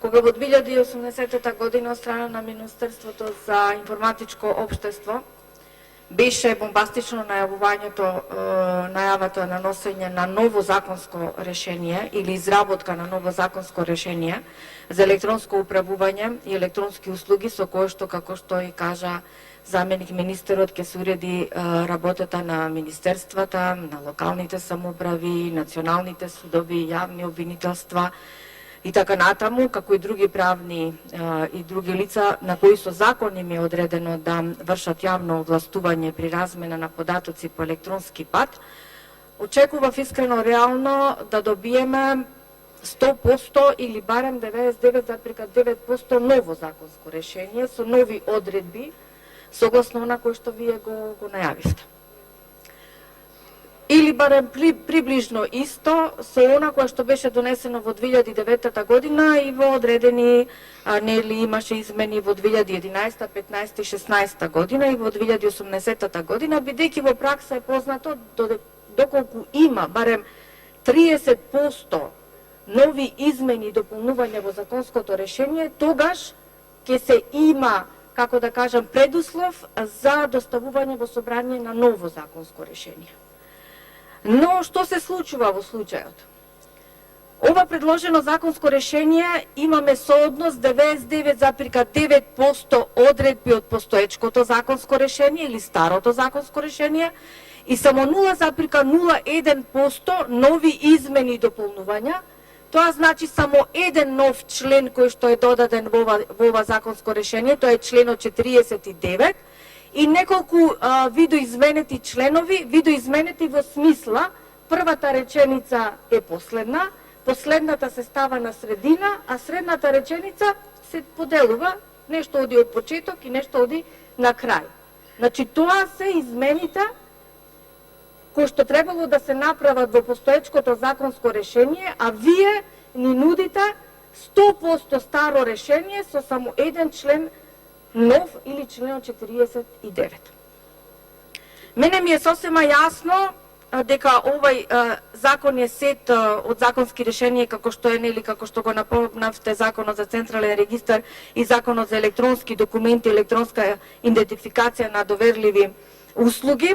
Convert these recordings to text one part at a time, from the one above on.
кога во 2018 година од страна на Министерството за информатичко општество беше бомбастично најавата на носење на ново законско решение или изработка на ново законско решение за електронско управување и електронски услуги, со кое што, како што и кажа заменик министерот, ќе се уреди работата на министерствата, на локалните самоуправи, националните судови, јавни обвинителства и така натаму, како и други правни и други лица на кои со закон им е одредено да вршат јавно овластување при размена на податоци по електронски пат, очекував искрено реално да добиеме 100% или барем 99,9% ново законско решение со нови одредби, согласно она кој што вие го најавивте. Или барем приближно исто со она кое што беше донесено во 2009 година и во одредени, нели имаше измени во 2011, 15 и 16 година и во 2018 година, бидејќи во пракса е познато доколку има барем 30% нови измени и дополнувања во законското решение, тогаш ќе се има, како да кажам, предуслов за доставување во собрание на ново законско решение. Но што се случува во случајот? Ова предложено законско решение имаме сооднос 99,9% одредби од постоечкото законско решение или старото законско решение и само 0,01% нови измени и дополнувања. Тоа значи само еден нов член кој што е додаден во ова законско решение, тоа е членот 49, и неколку видоизменети членови, видоизменети во смисла, првата реченица е последна, последната се става на средина, а средната реченица се поделува, нешто оди од почеток и нешто оди на крај. Значи, тоа се измените кои што требало да се направат во постоечкото законско решение, а вие ни нудите 100% старо решение со само еден член нов или членот 49. Мене ми е сосема јасно дека овај закон е сет од законски решенија како што е, нели, како што го напомнавте, Законот за централен регистар и Законот за електронски документи, електронска идентификација на доверливи услуги,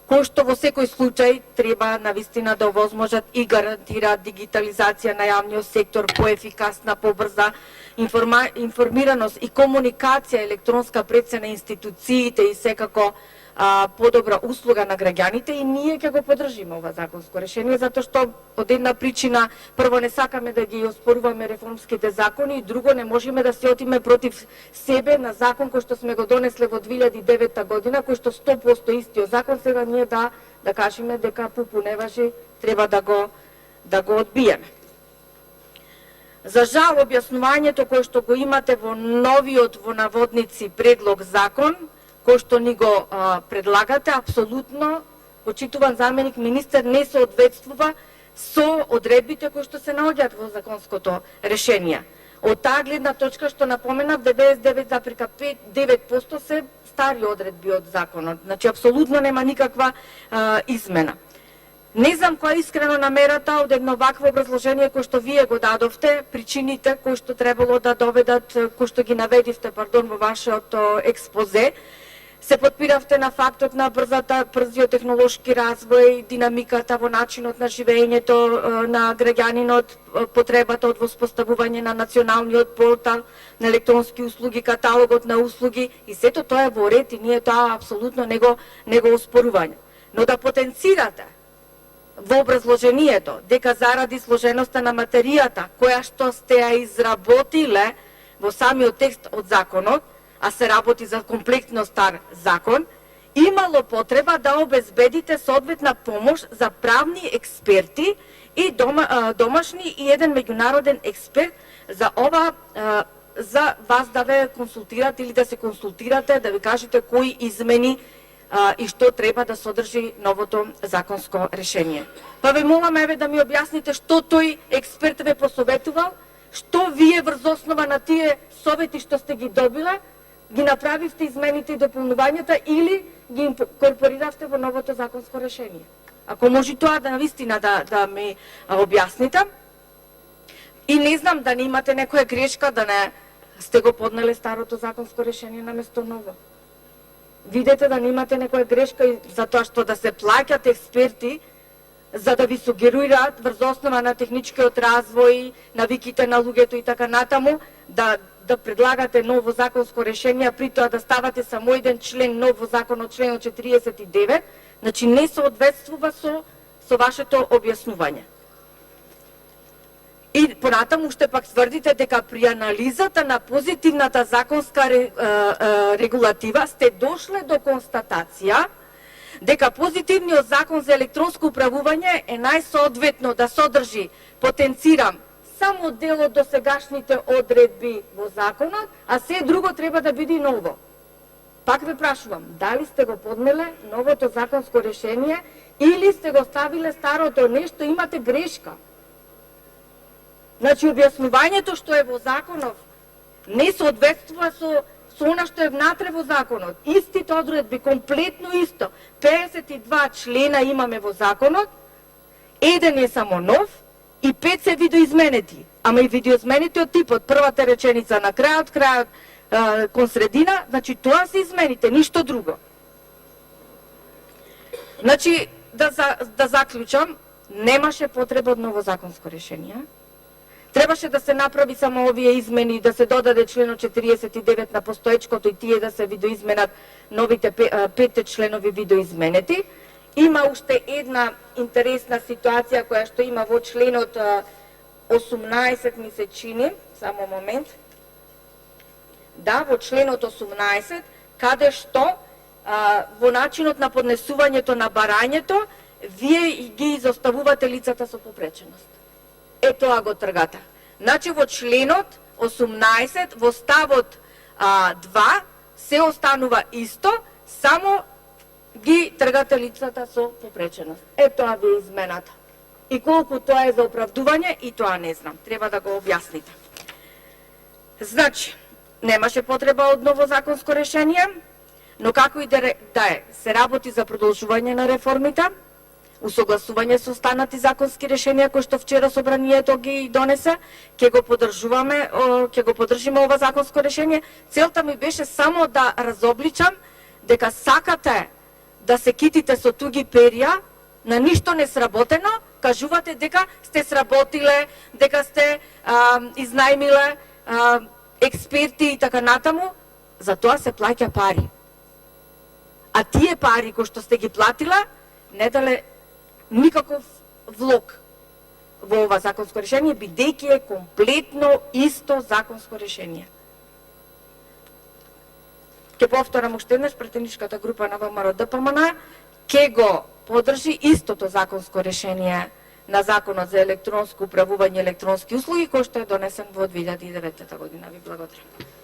кои што во секој случај треба навистина да овозможат и гарантираат дигитализација на јавниот сектор, поефикасна, побрза информираност и комуникација електронска пред се на институциите и секако подобра услуга на граѓаните, и ние ќе го поддржиме ова законско решение, затоа што од една причина, прво, не сакаме да ги оспоруваме реформските закони, и друго, не можеме да се отиме против себе на закон кој што сме го донесле во 2009 година, кој што 100% истиот закон, сега ние да кажеме дека пупу не важи, треба да го одбиеме. За жал, објаснувањето кое што го имате во новиот, во наводници, предлог закон, кој што ни го предлагате, апсолутно, почитуван заменик министер, не соодветствува со одредбите кои што се наоѓаат во законското решение. Од таа гледна точка што напоменав, 99,9% се стари одредби од законот. Значи, апсолутно нема никаква измена. Не знам која е искрено намерата од едно вакво образложение кој што вие го дадовте, причините кои што требало да доведат, кои што ги наведивте, во вашето експозе. Се подпиравте на фактот на брзиот технолошки развој, динамиката во начинот на живеењето на граѓанинот, потребата од воспоставување на националниот портал на електронски услуги, каталогот на услуги, и сето тоа е во ред и ние тоа апсолутно не го оспорување. Но да потенцирате во образложението дека заради сложеноста на материјата која што сте ја изработиле во самиот текст од законот, а се работи за комплектно стар закон, имало потреба да обезбедите соодветна помош за правни експерти и домашни и еден меѓународен експерт за ова, за вас да ве консултират или да се консултирате, да ви кажете кои измени и што треба да содржи новото законско решение. Па ве молам, еве, да ми објасните што тој експерт ве посоветувал, што вие врз основа на тие совети што сте ги добиле, ги направивте измените и дополнувањата или ги инкорпориравте во новото законско решение. Ако може тоа да навистина да ми објасните. И не знам да не имате некоја грешка, да не сте го поднеле старото законско решение наместо ново. Видете да не имате некоја грешка и за тоа што да се плаќат експерти за да ви сугерираат врз основа на техничкиот развој, навиките на луѓето и така натаму, да предлагате ново законско решение, а при тоа да ставате само еден член нов во законот, членот 49, значи не соодветствува со вашето објаснување. И понатаму уште пак тврдите дека при анализата на позитивната законска регулатива сте дошле до констатација дека позитивниот закон за електронско управување е најсоодветно да содржи, потенцирам, само дел од досегашните одредби во законот, а се друго треба да биде ново. Пак ве прашувам, дали сте го поднеле новото законско решение или сте го ставиле старото, нешто имате грешка. Значи, објаснувањето што е во законов не соодветствува со она што е внатре во законот. Истите одредби, комплетно исто. 52 члена имаме во законот, еден е само нов и 5 се видоизменети. Ама и видоизменети од типот првата реченица на крајот, кон средина, значи тоа се измените, ништо друго. Значи, да заклучам, немаше потреба од ново законско решение. Требаше да се направи само овие измени, да се додаде членот 49 на постоечкото и тие да се видоизменат новите 5 членови видоизменети. Има уште една интересна ситуација која што има во членот 18, ми се чини, само момент. Да, во членот 18, каде што во начинот на поднесувањето на барањето, вие ги изоставувате лицата со попреченост. Е тоа го тргата. Значи во членот 18, во ставот 2, се останува исто, само ги тргате лицата со попреченост. Е тоа ви е измената. И колку тоа е за оправдување, и тоа не знам. Треба да го објасните. Значи, немаше потреба од ново законско решение, но како и да е, се работи за продолжување на реформите, усогласување со останати законски решенија кои што вчера собранието ги донесе, ќе го поддржиме ова законско решение. Целта ми беше само да разобличам дека сакате да се китите со туги перија, на ништо не сработено, кажувате дека сте сработиле, дека сте изнајмиле експерти и така натаму, за тоа се плаќа пари. А тие пари кои што сте ги платила, не дале никаков влог во ова законско решение, бидејќи е комплетно исто законско решение. Ке повторам уште еднаш, претеничката група на ВМРО-ДПМН ке го поддржи истото законско решение на Законот за електронско управување и електронски услуги, кој што е донесен во 2009 година. Ви благодарам.